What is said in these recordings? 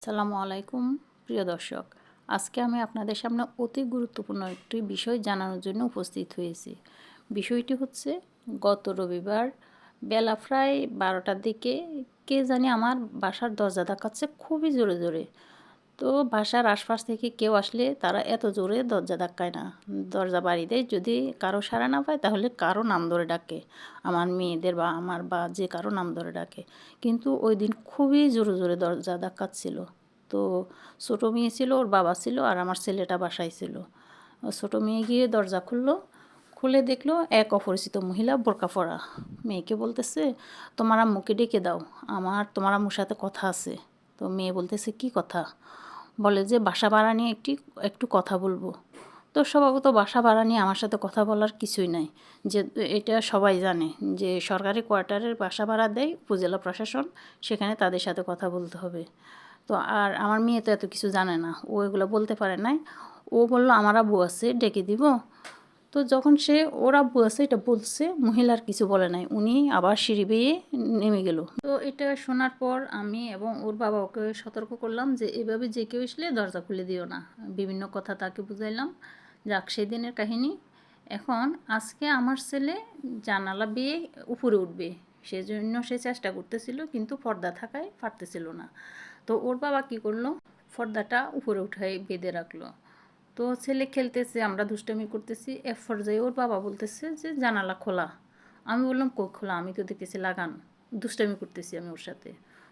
আসসালামু আলাইকুম প্রিয় দর্শক। আজকে আমি আপনাদের সামনে অতি গুরুত্বপূর্ণ একটি বিষয় জানানোর জন্য উপস্থিত হয়েছি। বিষয়টি হচ্ছে, গত রবিবার বেলা প্রায় 12টার দিকে কে জানি আমার বাসার দরজা ধাক্কাচ্ছে খুবই জোরে জোরে। তো বাসার আশপাশ থেকে কেউ আসলে তারা এত জোরে দরজা ধাক্কায় না, দরজা বাড়ি দেয়। যদি কারো সাড়া না পায় তাহলে কারো নাম ধরে ডাকে, আমার মেয়েদের বা আমার বা যে কারো নাম ধরে ডাকে। কিন্তু ওই দিন খুবই জোরে জোরে দরজা ধাক্কাচ্ছিল। তো ছোটো মেয়ে ছিল, ওর বাবা ছিল, আর আমার ছেলেটা বাসায় ছিল। ছোটো মেয়ে গিয়ে দরজা খুললো, খুলে দেখলো এক অপরিচিত মহিলা বোরকা পরা। মেয়েকে বলতেছে, তোমার আম্মুকে ডেকে দাও, আমার তোমার আম্মুর সাথে কথা আছে। তো মেয়ে বলতেছে, কি কথা? বলে যে বাসা ভাড়া নিয়ে একটু কথা বলবো। তো স্বভাবত বাসা ভাড়া নিয়ে আমার সাথে কথা বলার কিছুই নাই, যে এটা সবাই জানে যে সরকারি কোয়ার্টারের বাসা ভাড়া দেয় উপজেলা প্রশাসন, সেখানে তাদের সাথে কথা বলতে হবে। তো আর আমার মেয়ে তো এত কিছু জানে না, ও এগুলো বলতে পারে নাই। ও বললো আমার আব্বু আছে, ডেকে দিব। তো যখন সে ওর আব্বু আছে এটা বলছে, মহিলার কিছু বলে নাই, উনি আবার সিঁড়ি বেয়ে নেমে গেল। তো এটা শোনার পর আমি এবং ওর বাবা ওকে সতর্ক করলাম যে এভাবে যে কেউ আসলে দরজা খুলে দিও না, বিভিন্ন কথা তাকে বুঝাইলাম। যাক, সেদিনের কাহিনী। এখন আজকে আমার ছেলে জানালা বেয়ে উপরে উঠবে, সেজন্য সে চেষ্টা করতেছিল, কিন্তু পর্দা থাকায় পারতেছিল না। তো ওর বাবা কী করলো, পর্দাটা উপরে উঠাই বেঁধে রাখলো। তো ছেলে খেলতেছে, আমরা দুষ্টামি করতেছি, এক পর্যায়ে ওর বাবা বলতেছে যে জানালা খোলা। আমি বললাম, কই খোলা? আমি তো দেখতেছি লাগানো, দুষ্টামি করতেছি আমি ওর সাথে।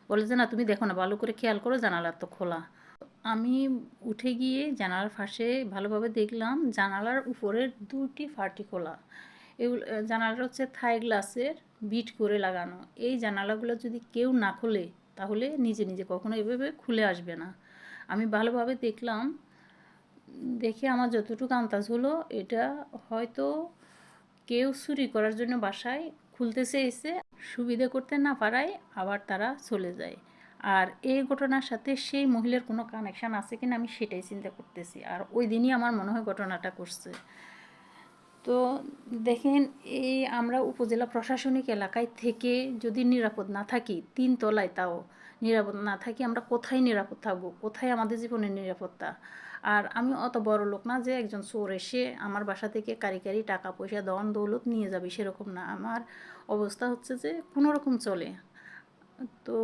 বলে যে না, তুমি দেখো না, ভালো করে খেয়াল করো, জানালা তো খোলা। আমি উঠে গিয়ে জানালার পাশে ভালোভাবে দেখলাম, জানালার উপরের দুটি ফাটি খোলা। এগুলো জানালাটা হচ্ছে থাই গ্লাসের বিট করে লাগানো। এই জানালাগুলো যদি কেউ না খোলে তাহলে নিজে নিজে কখনো এভাবে খুলে আসবে না। আমি ভালোভাবে দেখলাম, দেখে আমার যতটুকু আন্দাজ হলো, এটা হয়তো কেউ চুরি করার জন্য বাসায় খুলতে চেয়েছে, সুবিধা করতে না পারায় আবার তারা চলে যায়। আর এই ঘটনার সাথে সেই মহিলার কোনো কানেকশান আছে কিনা আমি সেটাই চিন্তা করতেছি। আর ওই দিনই আমার মনে হয় ঘটনাটা করছে। তো দেখেন, এই আমরা উপজেলা প্রশাসনিক এলাকায় থেকে যদি নিরাপদ না থাকি, 3 তলায় তাও নিরাপদ না থাকি, আমরা কোথায় নিরাপদ থাকবো? কোথায় আমাদের জীবনের নিরাপত্তা? আর আমি অত বড় লোক না যে একজন চোর এসে আমার বাসা থেকে কারি কারি টাকা পয়সা ধন দৌলত নিয়ে যাবে, সেরকম না। আমার অবস্থা হচ্ছে যে কোনো রকম চলে। তো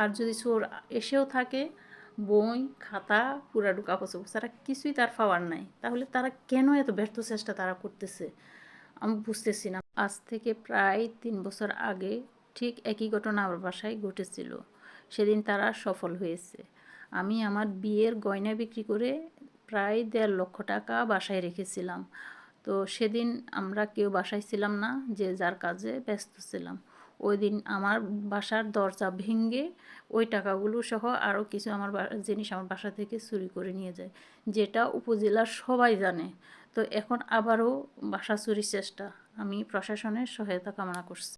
আর যদি চোর এসেও থাকে, বই খাতা পুরাটু কাগজ ছাড়া কিছুই তার পাওয়ার নাই, তাহলে তারা কেন এত ব্যর্থ চেষ্টা তারা করতেছে আমি বুঝতেছি না। আজ থেকে প্রায় 3 বছর আগে ঠিক একই ঘটনা আমার বাসায় ঘটেছিল। সেদিন তারা সফল হয়েছে। আমি আমার বিয়ের গয়না বিক্রি করে প্রায় 1.5 লক্ষ টাকা বাসায় রেখেছিলাম। তো সেদিন আমরা কেউ বাসায় ছিলাম না, যে যার কাজে ব্যস্ত ছিলাম। ওই দিন আমার বাসার দরজা ভেঙে ওই টাকাগুলো সহ আরও কিছু আমার জিনিস আমার বাসা থেকে চুরি করে নিয়ে যায়, যেটা উপজেলার সবাই জানে। তো এখন আবারও বাসা চুরির চেষ্টা। আমি প্রশাসনের সহায়তা কামনা করছি।